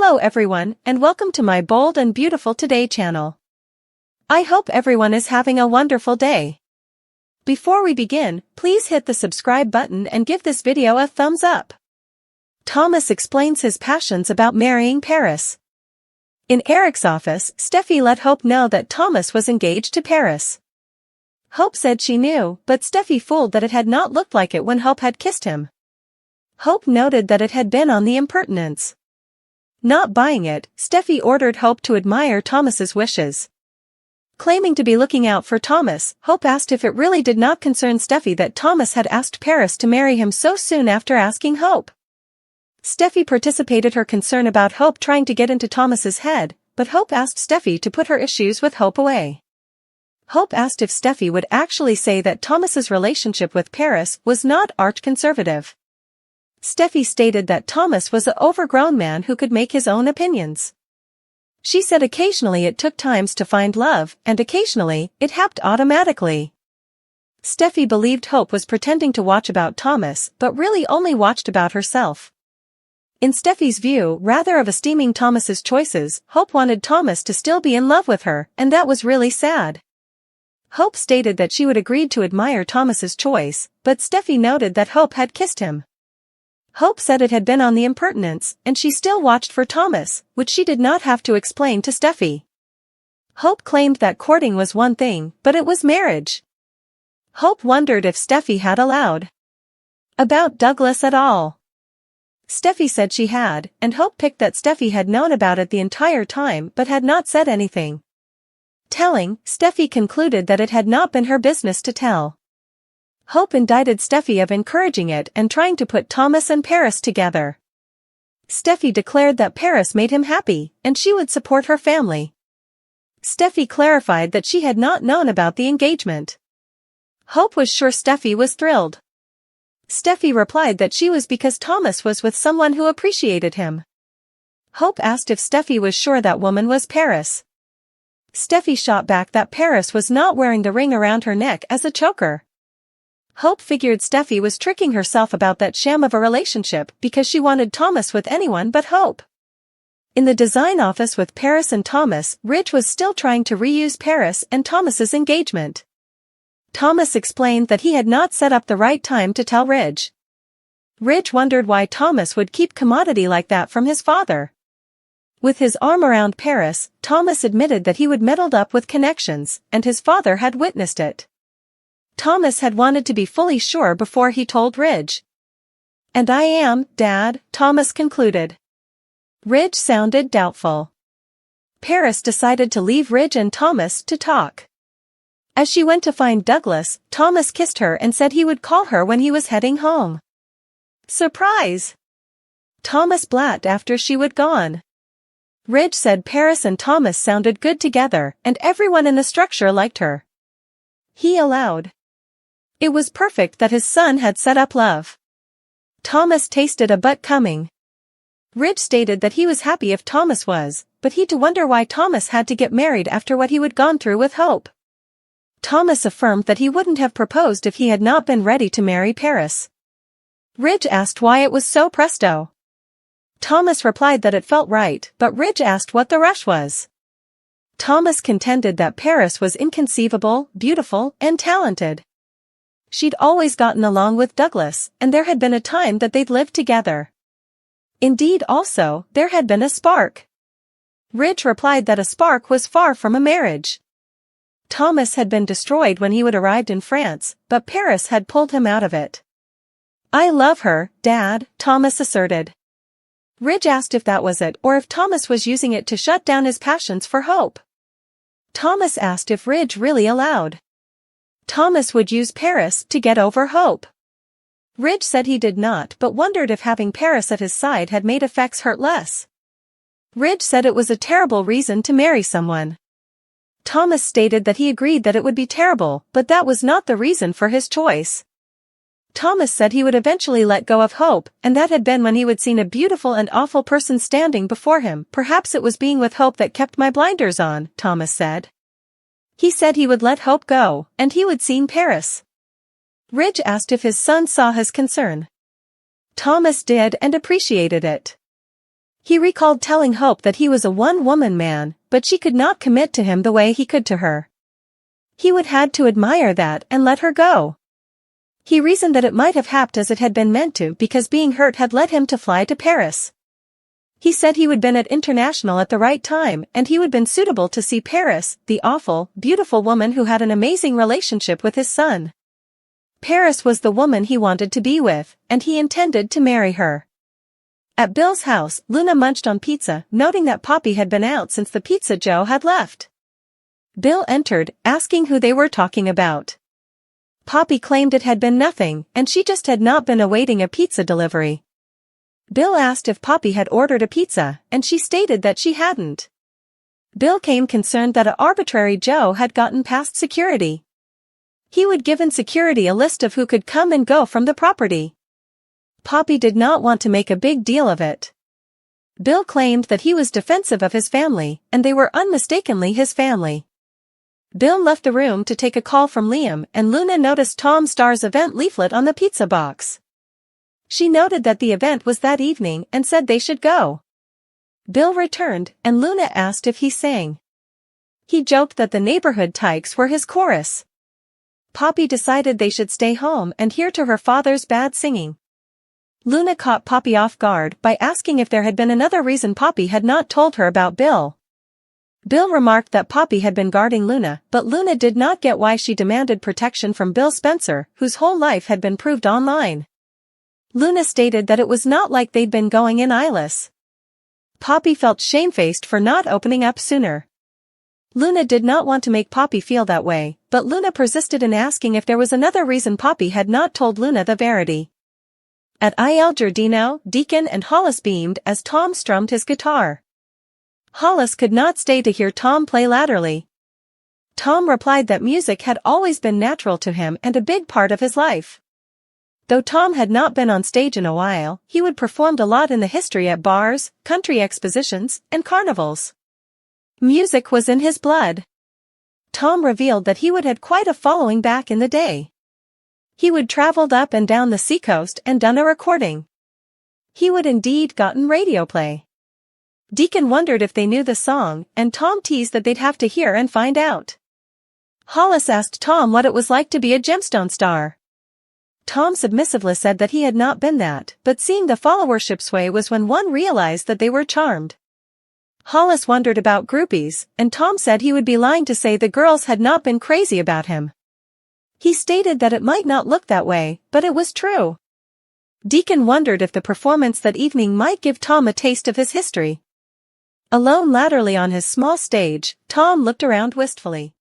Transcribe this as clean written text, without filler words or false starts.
Hello everyone, and welcome to my Bold and Beautiful Today channel. I hope everyone is having a wonderful day. Before we begin, please hit the subscribe button and give this video a thumbs up. Thomas explains his passions about marrying Paris. In Eric's office, Steffy let Hope know that Thomas was engaged to Paris. Hope said she knew, but Steffy fooled that it had not looked like it when Hope had kissed him. Hope noted that it had been on the impertinence. Not buying it, Steffy ordered Hope to admire Thomas's wishes. Claiming to be looking out for Thomas, Hope asked if it really did not concern Steffy that Thomas had asked Paris to marry him so soon after asking Hope. Steffy participated her concern about Hope trying to get into Thomas's head, but Hope asked Steffy to put her issues with Hope away. Hope asked if Steffy would actually say that Thomas's relationship with Paris was not arch-conservative. Steffy stated that Thomas was an overgrown man who could make his own opinions. She said occasionally it took times to find love, and occasionally, it happened automatically. Steffy believed Hope was pretending to watch about Thomas, but really only watched about herself. In Steffy's view, rather of esteeming Thomas's choices, Hope wanted Thomas to still be in love with her, and that was really sad. Hope stated that she would agree to admire Thomas's choice, but Steffy noted that Hope had kissed him. Hope said it had been on the impertinence, and she still watched for Thomas, which she did not have to explain to Steffy. Hope claimed that courting was one thing, but it was marriage. Hope wondered if Steffy had allowed about Douglas at all. Steffy said she had, and Hope picked that Steffy had known about it the entire time but had not said anything. Steffy concluded that it had not been her business to tell. Hope indicted Steffy of encouraging it and trying to put Thomas and Paris together. Steffy declared that Paris made him happy, and she would support her family. Steffy clarified that she had not known about the engagement. Hope was sure Steffy was thrilled. Steffy replied that she was because Thomas was with someone who appreciated him. Hope asked if Steffy was sure that woman was Paris. Steffy shot back that Paris was not wearing the ring around her neck as a choker. Hope figured Steffy was tricking herself about that sham of a relationship because she wanted Thomas with anyone but Hope. In the design office with Paris and Thomas, Ridge was still trying to reuse Paris and Thomas's engagement. Thomas explained that he had not set up the right time to tell Ridge. Ridge wondered why Thomas would keep commodity like that from his father. With his arm around Paris, Thomas admitted that he would meddled up with connections, and his father had witnessed it. Thomas had wanted to be fully sure before he told Ridge. "And I am, Dad," Thomas concluded. Ridge sounded doubtful. Paris decided to leave Ridge and Thomas to talk. As she went to find Douglas, Thomas kissed her and said he would call her when he was heading home. Surprise! Thomas blabbed after she would gone. Ridge said Paris and Thomas sounded good together, and everyone in the structure liked her. He allowed. It was perfect that his son had set up love. Thomas tasted a butt coming. Ridge stated that he was happy if Thomas was, but he to wonder why Thomas had to get married after what he would gone through with Hope. Thomas affirmed that he wouldn't have proposed if he had not been ready to marry Paris. Ridge asked why it was so presto. Thomas replied that it felt right, but Ridge asked what the rush was. Thomas contended that Paris was inconceivable, beautiful, and talented. She'd always gotten along with Douglas, and there had been a time that they'd lived together. Indeed also, there had been a spark. Ridge replied that a spark was far from a marriage. Thomas had been destroyed when he would arrived in France, but Paris had pulled him out of it. "I love her, Dad," Thomas asserted. Ridge asked if that was it or if Thomas was using it to shut down his passions for Hope. Thomas asked if Ridge really allowed Thomas would use Paris to get over Hope. Ridge said he did not but wondered if having Paris at his side had made effects hurt less. Ridge said it was a terrible reason to marry someone. Thomas stated that he agreed that it would be terrible, but that was not the reason for his choice. Thomas said he would eventually let go of Hope, and that had been when he would seen a beautiful and awful person standing before him. "Perhaps it was being with Hope that kept my blinders on," Thomas said. He said he would let Hope go, and he would see Paris. Ridge asked if his son saw his concern. Thomas did and appreciated it. He recalled telling Hope that he was a one-woman man, but she could not commit to him the way he could to her. He would had to admire that and let her go. He reasoned that it might have happened as it had been meant to because being hurt had led him to fly to Paris. He said he would been at International at the right time and he would been suitable to see Paris, the awful, beautiful woman who had an amazing relationship with his son. Paris was the woman he wanted to be with, and he intended to marry her. At Bill's house, Luna munched on pizza, noting that Poppy had been out since the pizza Joe had left. Bill entered, asking who they were talking about. Poppy claimed it had been nothing, and she just had not been awaiting a pizza delivery. Bill asked if Poppy had ordered a pizza, and she stated that she hadn't. Bill came concerned that an arbitrary Joe had gotten past security. He would given security a list of who could come and go from the property. Poppy did not want to make a big deal of it. Bill claimed that he was defensive of his family, and they were unmistakably his family. Bill left the room to take a call from Liam, and Luna noticed Tom Starr's event leaflet on the pizza box. She noted that the event was that evening and said they should go. Bill returned, and Luna asked if he sang. He joked that the neighborhood tykes were his chorus. Poppy decided they should stay home and hear to her father's bad singing. Luna caught Poppy off guard by asking if there had been another reason Poppy had not told her about Bill. Bill remarked that Poppy had been guarding Luna, but Luna did not get why she demanded protection from Bill Spencer, whose whole life had been proved online. Luna stated that it was not like they'd been going in eyeless. Poppy felt shamefaced for not opening up sooner. Luna did not want to make Poppy feel that way, but Luna persisted in asking if there was another reason Poppy had not told Luna the verity. At Il Giardino, Deacon and Hollis beamed as Tom strummed his guitar. Hollis could not stay to hear Tom play latterly. Tom replied that music had always been natural to him and a big part of his life. Though Tom had not been on stage in a while, he would performed a lot in the history at bars, country expositions, and carnivals. Music was in his blood. Tom revealed that he would had quite a following back in the day. He would traveled up and down the seacoast and done a recording. He would indeed gotten radio play. Deacon wondered if they knew the song, and Tom teased that they'd have to hear and find out. Hollis asked Tom what it was like to be a gemstone star. Tom submissively said that he had not been that, but seeing the followership sway was when one realized that they were charmed. Hollis wondered about groupies, and Tom said he would be lying to say the girls had not been crazy about him. He stated that it might not look that way, but it was true. Deacon wondered if the performance that evening might give Tom a taste of his history. Alone latterly on his small stage, Tom looked around wistfully.